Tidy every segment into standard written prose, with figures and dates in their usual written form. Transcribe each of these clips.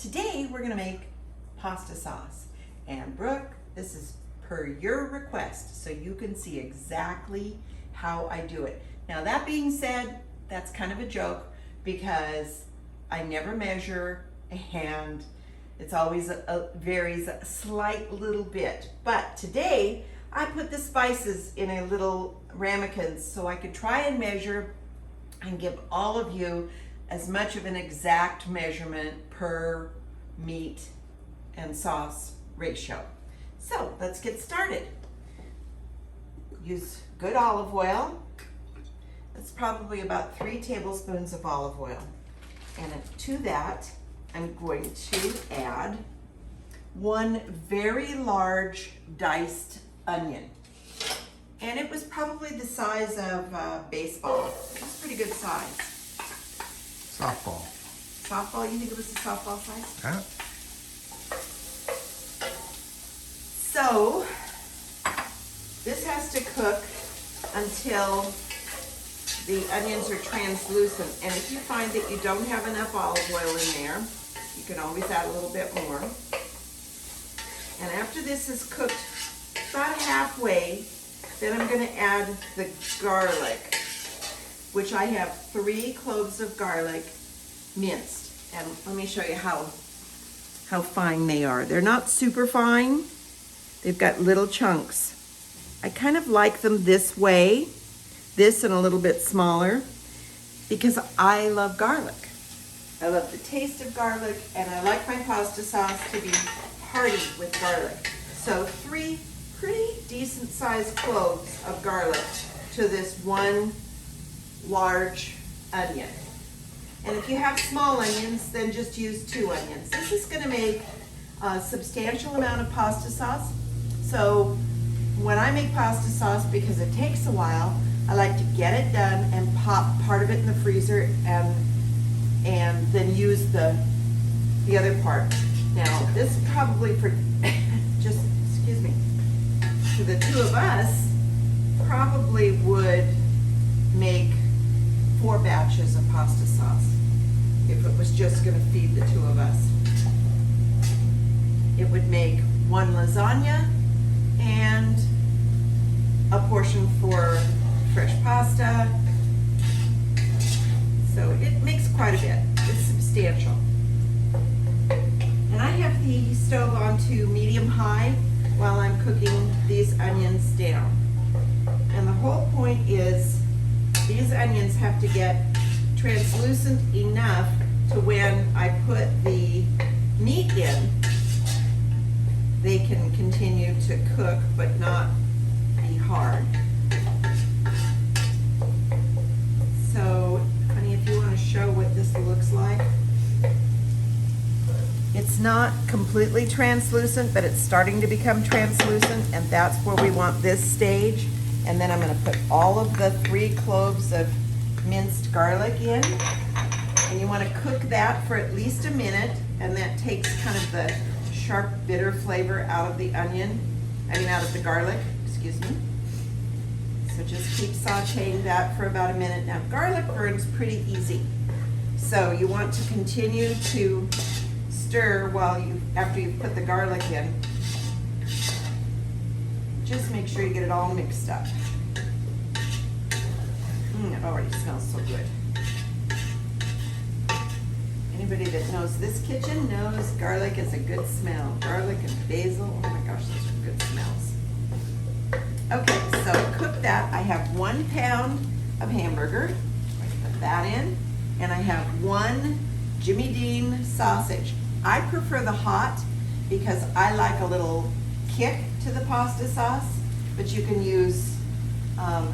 Today we're gonna make pasta sauce. And Brooke, this is per your request, so you can see exactly how I do it. Now that being said, that's kind of a joke because I never measure and it's always varies a slight little bit. But today I put the spices in a little ramekin so I could try and measure and give all of you as much of an exact measurement per meat and sauce ratio. So let's get started. Use good olive oil. That's probably about 3 tablespoons of olive oil. And to that, I'm going to add 1 very large diced onion. And it was probably the size of a baseball. It's a pretty good size. Softball. Softball? You think it was a softball size? Huh? So, this has to cook until the onions are translucent. And if you find that you don't have enough olive oil in there, you can always add a little bit more. And after this is cooked about halfway, then I'm going to add the garlic, which I have 3 cloves of garlic minced. And let me show you how fine they are. They're not super fine. They've got little chunks. I kind of like them this way, this and a little bit smaller, because I love garlic. I love the taste of garlic, and I like my pasta sauce to be hearty with garlic. So 3 pretty decent sized cloves of garlic to this 1 large onion. And if you have small onions, then just use 2 onions. This is gonna make a substantial amount of pasta sauce. So when I make pasta sauce, because it takes a while, I like to get it done and pop part of it in the freezer and then use the other part. Now this probably for just, excuse me, for the 2 of us, probably would make 4 batches of pasta sauce if it was just gonna feed the 2 of us. It would make 1 lasagna and a portion for fresh pasta. So it makes quite a bit. It's substantial. And I have the stove on to medium-high while I'm cooking these onions down. And the whole point is these onions have to get translucent enough to when I put the meat in, they can continue to cook but not be hard. So, honey, if you want to show what this looks like. It's not completely translucent, but it's starting to become translucent, and that's where we want this stage. And then I'm going to put all of the 3 cloves of minced garlic in. And you want to cook that for at least a minute, and that takes kind of the sharp, bitter flavor out of the onion. Out of the garlic, excuse me. So just keep sauteing that for about a minute. Now, garlic burns pretty easy. So you want to continue to stir after you've put the garlic in. Just make sure you get it all mixed up. It already smells so good. Anybody that knows this kitchen knows garlic is a good smell. Garlic and basil, oh my gosh, those are good smells. Okay, so cook that. I have 1 pound of hamburger. I put that in. And I have 1 Jimmy Dean sausage. I prefer the hot because I like a little kick to the pasta sauce, but you can use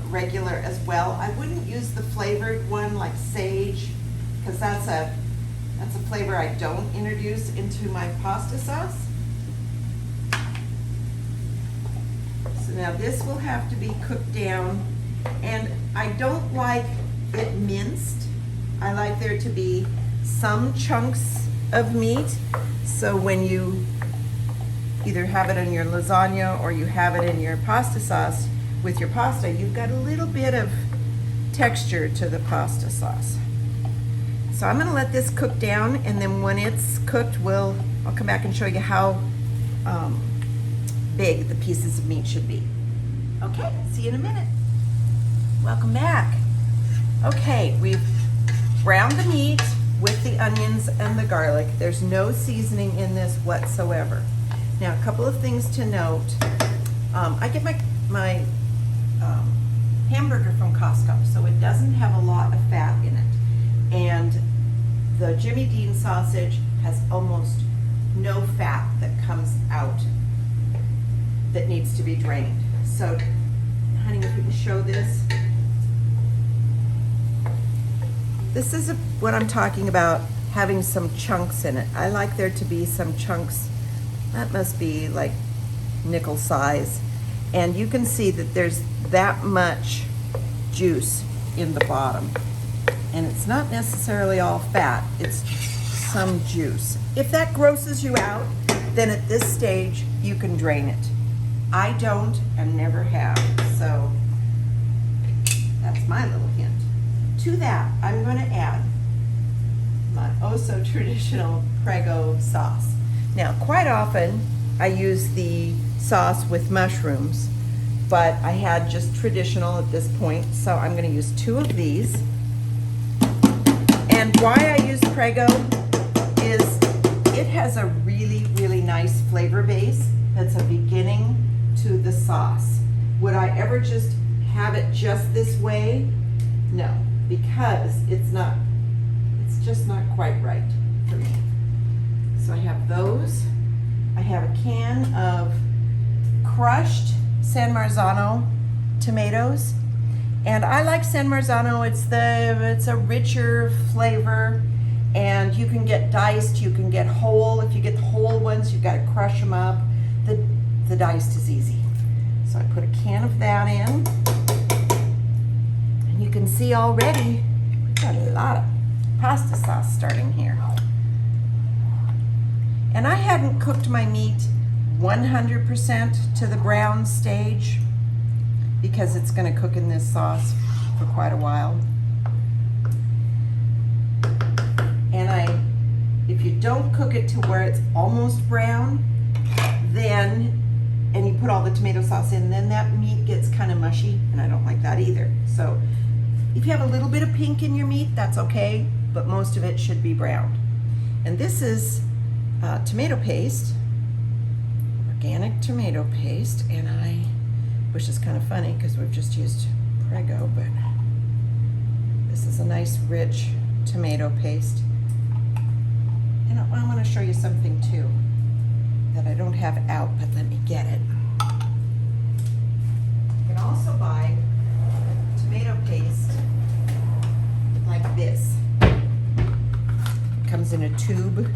regular as well. I wouldn't use the flavored one like sage, because that's a flavor I don't introduce into my pasta sauce. So now this will have to be cooked down, and I don't like it minced. I like there to be some chunks of meat, so when you either have it in your lasagna or you have it in your pasta sauce with your pasta, you've got a little bit of texture to the pasta sauce. So I'm gonna let this cook down, and then when it's cooked, I'll come back and show you how big the pieces of meat should be. Okay, see you in a minute. Welcome back. Okay, we've browned the meat with the onions and the garlic. There's no seasoning in this whatsoever. Now, a couple of things to note. I get my hamburger from Costco, so it doesn't have a lot of fat in it. And the Jimmy Dean sausage has almost no fat that comes out that needs to be drained. So, honey, if you can show this. This is what I'm talking about, having some chunks in it. I like there to be some chunks. That must be like nickel size. And you can see that there's that much juice in the bottom. And it's not necessarily all fat, it's some juice. If that grosses you out, then at this stage, you can drain it. I don't and never have, so that's my little hint. To that, I'm going to add my oh-so traditional Prego sauce. Now, quite often, I use the sauce with mushrooms, but I had just traditional at this point, so I'm going to use 2 of these. And why I use Prego is it has a really, really nice flavor base that's a beginning to the sauce. Would I ever just have it just this way? No, because it's just not quite right for me. So I have those. I have a can of crushed San Marzano tomatoes. And I like San Marzano. It's a richer flavor, and you can get diced, you can get whole. If you get the whole ones, you've got to crush them up. The diced is easy. So I put a can of that in. And you can see already, we've got a lot of pasta sauce starting here. And I hadn't cooked my meat 100% to the brown stage because it's going to cook in this sauce for quite a while. And if you don't cook it to where it's almost brown, and you put all the tomato sauce in, then that meat gets kind of mushy, and I don't like that either. So if you have a little bit of pink in your meat, that's okay, but most of it should be browned. And this is tomato paste, organic tomato paste, and which is kind of funny because we've just used Prego, but this is a nice rich tomato paste. And I want to show you something too that I don't have out, but let me get it. You can also buy tomato paste like this. It comes in a tube.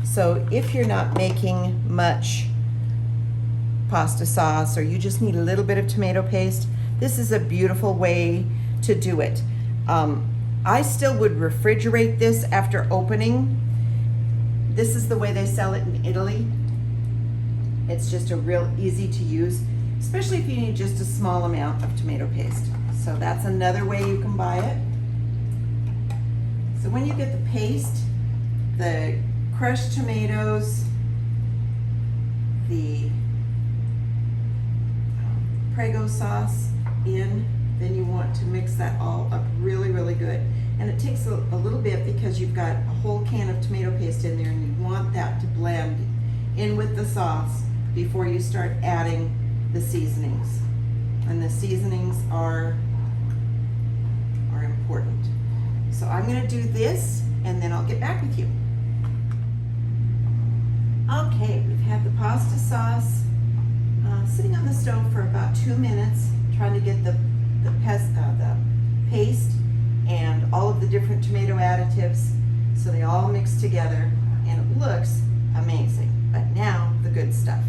So if you're not making much pasta sauce, or you just need a little bit of tomato paste, this is a beautiful way to do it. I still would refrigerate this after opening. This is the way they sell it in Italy. It's just a real easy to use, especially if you need just a small amount of tomato paste. So that's another way you can buy it. So when you get the paste, the crushed tomatoes, the Prego sauce in, then you want to mix that all up really, really good. And it takes a little bit because you've got a whole can of tomato paste in there, and you want that to blend in with the sauce before you start adding the seasonings. And the seasonings are important. So I'm going to do this, and then I'll get back with you. Okay, we've had the pasta sauce sitting on the stove for about 2 minutes, trying to get the paste and all of the different tomato additives so they all mix together, and it looks amazing. But now the good stuff.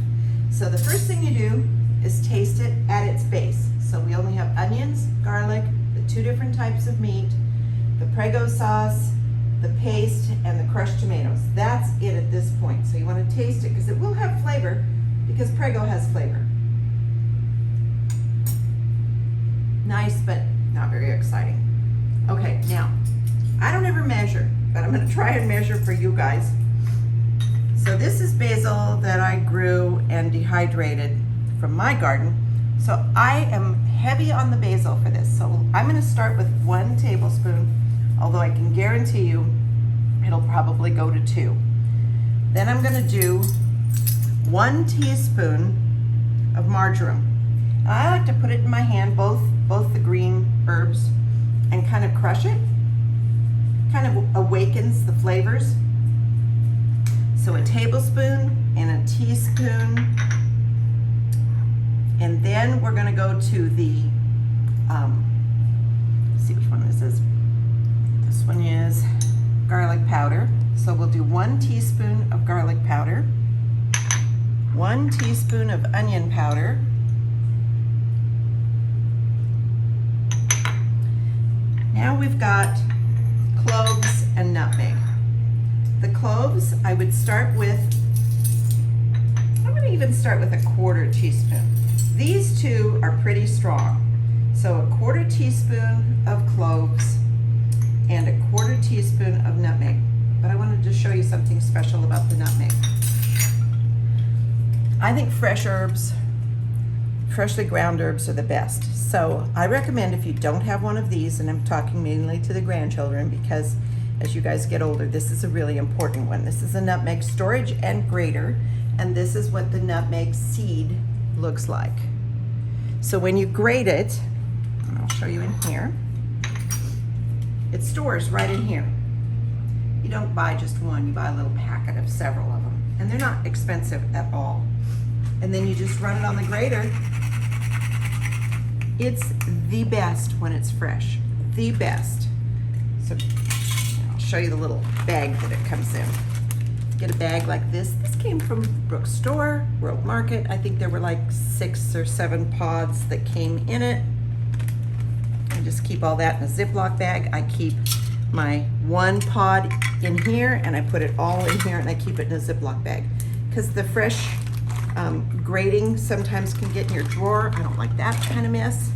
So the first thing you do is taste it at its base. So we only have onions, garlic, the 2 different types of meat, the Prego sauce, the paste, and the crushed tomatoes. That's it at this point. So you want to taste it because it will have flavor, because Prego has flavor. Nice, but not very exciting. Okay, now, I don't ever measure. but I'm gonna try and measure for you guys. So this is basil that I grew and dehydrated from my garden. So I am heavy on the basil for this. So I'm gonna start with 1 tablespoon, although I can guarantee you it'll probably go to 2. Then I'm gonna do 1 teaspoon of marjoram. And I like to put it in my hand, both the green herbs, and kind of crush it. Kind of awakens the flavors. So a tablespoon and a teaspoon. And then we're gonna go to the, let's see which one this is. This one is garlic powder. So we'll do 1 teaspoon of garlic powder, 1 teaspoon of onion powder, now we've got cloves and nutmeg. The cloves, I would start with, I'm gonna even start with a 1/4 teaspoon. These two are pretty strong. So a 1/4 teaspoon of cloves and a 1/4 teaspoon of nutmeg. But I wanted to show you something special about the nutmeg. I think fresh herbs, freshly ground herbs are the best. So I recommend if you don't have one of these, and I'm talking mainly to the grandchildren because as you guys get older, this is a really important one. This is a nutmeg storage and grater, and this is what the nutmeg seed looks like. So when you grate it, and I'll show you in here, it stores right in here. You don't buy just one, you buy a little packet of several of them, and they're not expensive at all. And then you just run it on the grater. It's the best when it's fresh, the best. So I'll show you the little bag that it comes in. Get a bag like this. This came from Brooks Store, World Market. I think there were like 6 or 7 pods that came in it. I just keep all that in a Ziploc bag. I keep my 1 pod in here and I put it all in here and I keep it in a Ziploc bag. Because the fresh grating sometimes can get in your drawer. I don't like that kind of mess.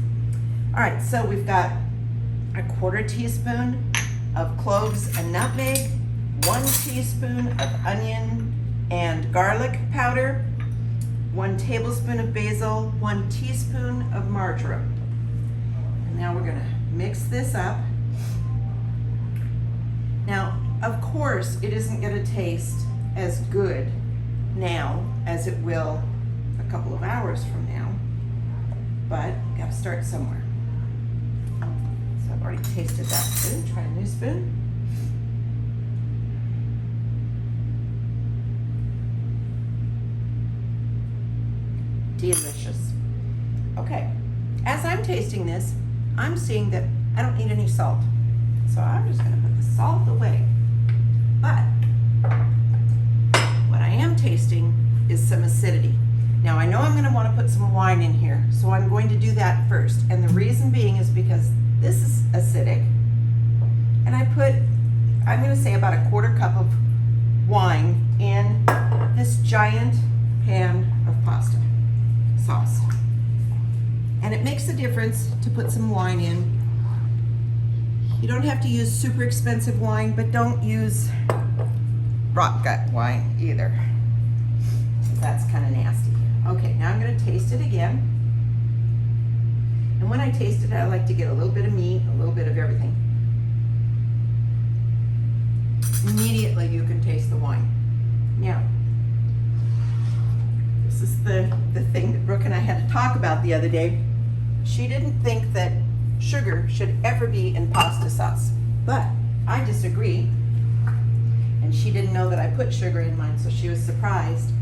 All right, so we've got a 1/4 teaspoon of cloves and nutmeg, 1 teaspoon of onion and garlic powder, 1 tablespoon of basil, 1 teaspoon of marjoram. And now we're gonna mix this up. Now, of course, it isn't gonna taste as good now as it will a couple of hours from now, but you gotta start somewhere. So I've already tasted that spoon, try a new spoon. Delicious. Okay, as I'm tasting this, I'm seeing that I don't need any salt. So I'm just gonna put the salt away. But what I am tasting is some acidity. Now I know I'm gonna wanna put some wine in here, so I'm going to do that first. And the reason being is because this is acidic. And I'm gonna say about a 1/4 cup of wine in this giant pan of pasta sauce. And it makes a difference to put some wine in. You don't have to use super expensive wine, but don't use rot gut wine either. That's kind of nasty. Okay, now I'm gonna taste it again. And when I taste it, I like to get a little bit of meat, a little bit of everything. Immediately you can taste the wine. Now, this is the thing that Brooke and I had to talk about the other day. She didn't think that sugar should ever be in pasta sauce, but I disagree. And she didn't know that I put sugar in mine, so she was surprised.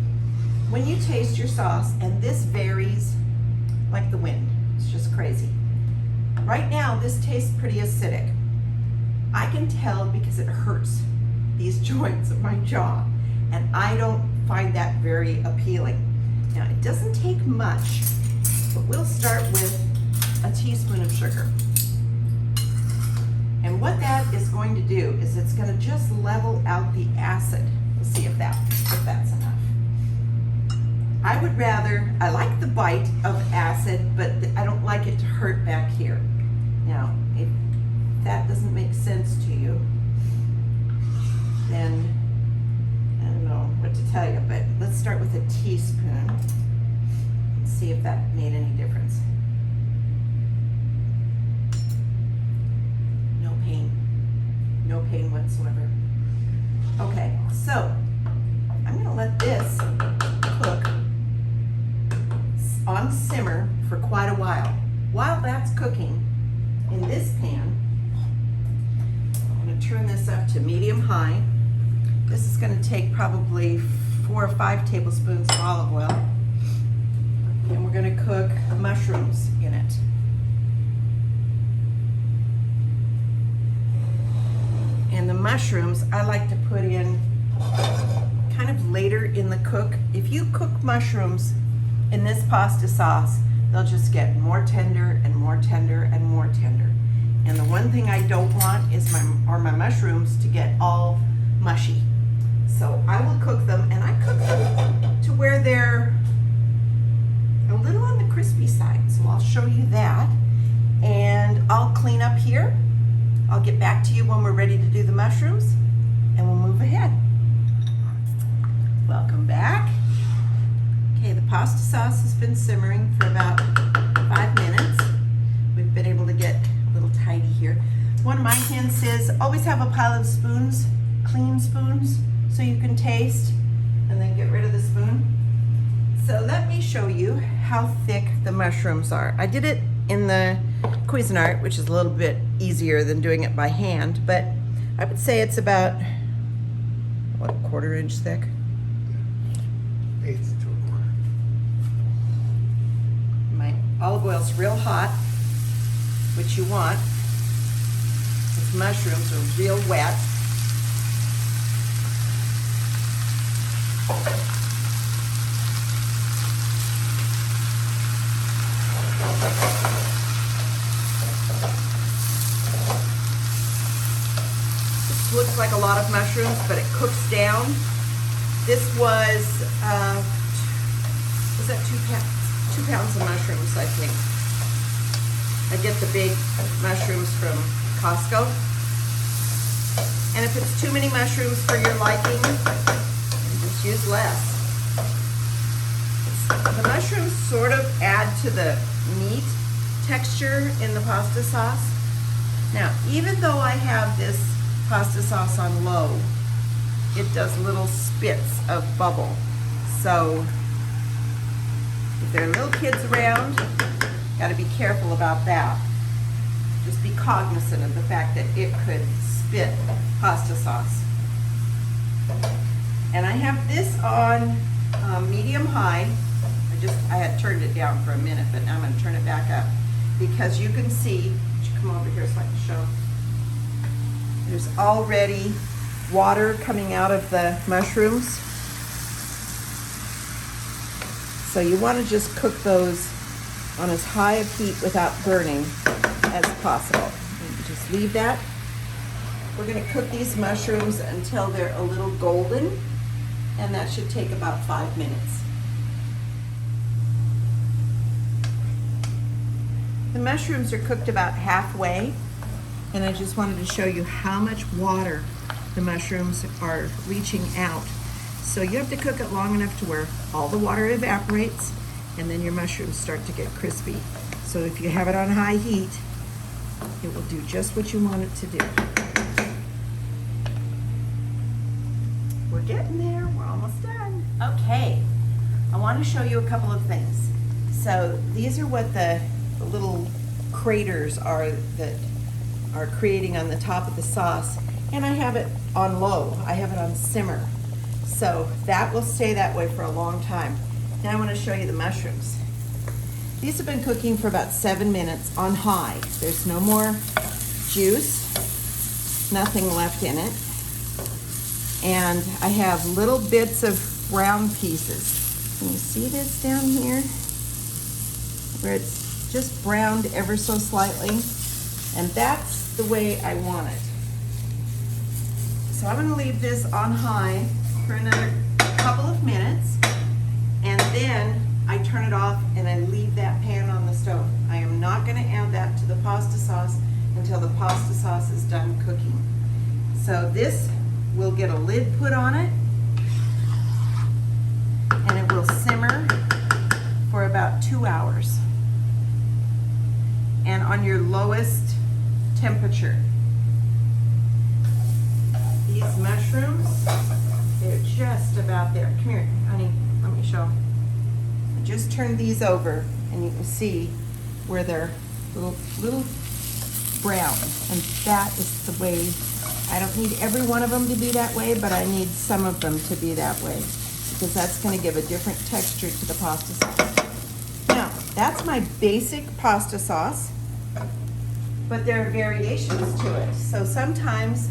When you taste your sauce, and this varies like the wind, it's just crazy. Right now, this tastes pretty acidic. I can tell because it hurts these joints of my jaw, and I don't find that very appealing. Now, it doesn't take much, but we'll start with a teaspoon of sugar. And what that is going to do is it's going to just level out the acid. We'll see if that's enough. I like the bite of acid, but I don't like it to hurt back here. Now, if that doesn't make sense to you, with a teaspoon. See if that made any difference. No pain. No pain whatsoever. Okay, so I'm gonna let this cook on simmer for quite a while. While that's cooking in this pan, I'm gonna turn this up to medium-high. This is gonna take probably 4 or 5 tablespoons of olive oil. And we're gonna cook mushrooms in it. And the mushrooms I like to put in kind of later in the cook. If you cook mushrooms in this pasta sauce, they'll just get more tender and more tender and more tender. And the one thing I don't want is my mushrooms to get all mushy. So I will cook them, and I cook them to where they're a little on the crispy side. So I'll show you that. And I'll clean up here. I'll get back to you when we're ready to do the mushrooms, and we'll move ahead. Welcome back. Okay, the pasta sauce has been simmering for about 5 minutes. We've been able to get a little tidy here. One of my hints says always have a pile of spoons, clean spoons, so you can taste and then get rid of the spoon. So let me show you how thick the mushrooms are. I did it in the Cuisinart, which is a little bit easier than doing it by hand, but I would say it's about, what, a 1/4 inch thick? 1/8 to 1/4. My olive oil's real hot, which you want. These mushrooms are real wet. This looks like a lot of mushrooms, but it cooks down. This was that 2 pounds? 2 pounds of mushrooms, I think. I get the big mushrooms from Costco. And if it's too many mushrooms for your liking, just use less. The mushrooms sort of add to the meat texture in the pasta sauce. Now, even though I have this pasta sauce on low, it does little spits of bubble. So if there are little kids around, got to be careful about that. Just be cognizant of the fact that it could spit pasta sauce. And I have this on medium-high. I had turned it down for a minute, but now I'm going to turn it back up because you can see, would you come over here so I can show? There's already water coming out of the mushrooms. So you want to just cook those on as high a heat without burning as possible. And just leave that. We're going to cook these mushrooms until they're a little golden, and that should take about 5 minutes. The mushrooms are cooked about halfway, and I just wanted to show you how much water the mushrooms are reaching out. So you have to cook it long enough to where all the water evaporates, and then your mushrooms start to get crispy. So if you have it on high heat, it will do just what you want it to do. We're getting there, we're almost done. Okay, I want to show you a couple of things. So these are what the little craters are that are creating on the top of the sauce, and I have it on low. I have it on simmer, so that will stay that way for a long time. Now I want to show you the mushrooms. These have been cooking for about 7 minutes on high. There's no more juice, nothing left in it, and I have little bits of brown pieces. Can you see this down here where it's just browned ever so slightly? And that's the way I want it. So I'm going to leave this on high for another couple of minutes, and then I turn it off and I leave that pan on the stove. I am not going to add that to the pasta sauce until the pasta sauce is done cooking. So this will get a lid put on it, and it will about 2 hours. And on your lowest temperature. These mushrooms, they're just about there. Come here, honey, let me show. I just turned these over and you can see where they're little brown. And that is the way, I don't need every one of them to be that way, but I need some of them to be that way because that's gonna give a different texture to the pasta sauce. Now, that's my basic pasta sauce, but there are variations to it. So sometimes,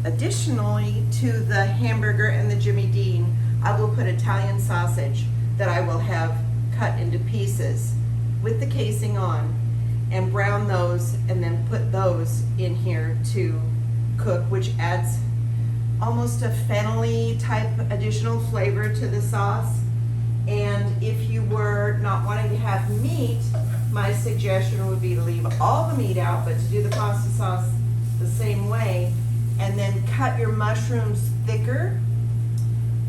additionally to the hamburger and the Jimmy Dean, I will put Italian sausage that I will have cut into pieces with the casing on and brown those and then put those in here to cook, which adds almost a fennelly type additional flavor to the sauce. And if you were not wanting to have meat, my suggestion would be to leave all the meat out, but to do the pasta sauce the same way, and then cut your mushrooms thicker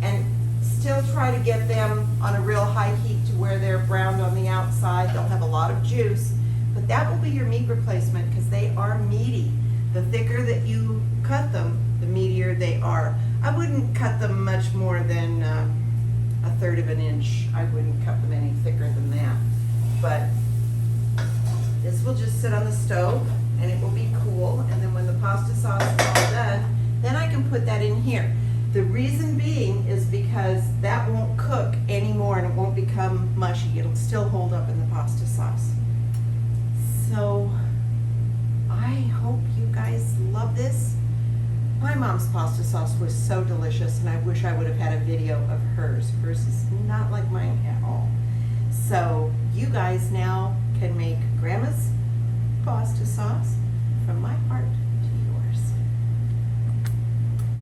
and still try to get them on a real high heat to where they're browned on the outside. They'll have a lot of juice, but that will be your meat replacement because they are meaty. The thicker that you cut them, the meatier they are. I wouldn't cut them much more than 1/3 of an inch. I wouldn't cut them any thicker than that. But this will just sit on the stove and it will be cool. And then when the pasta sauce is all done, then I can put that in here. The reason being is because that won't cook anymore and it won't become mushy. It'll still hold up in the pasta sauce. So I hope you guys love this. My mom's pasta sauce was so delicious and I wish I would have had a video of hers. Hers is not like mine at all. So you guys now can make Grandma's pasta sauce from my heart.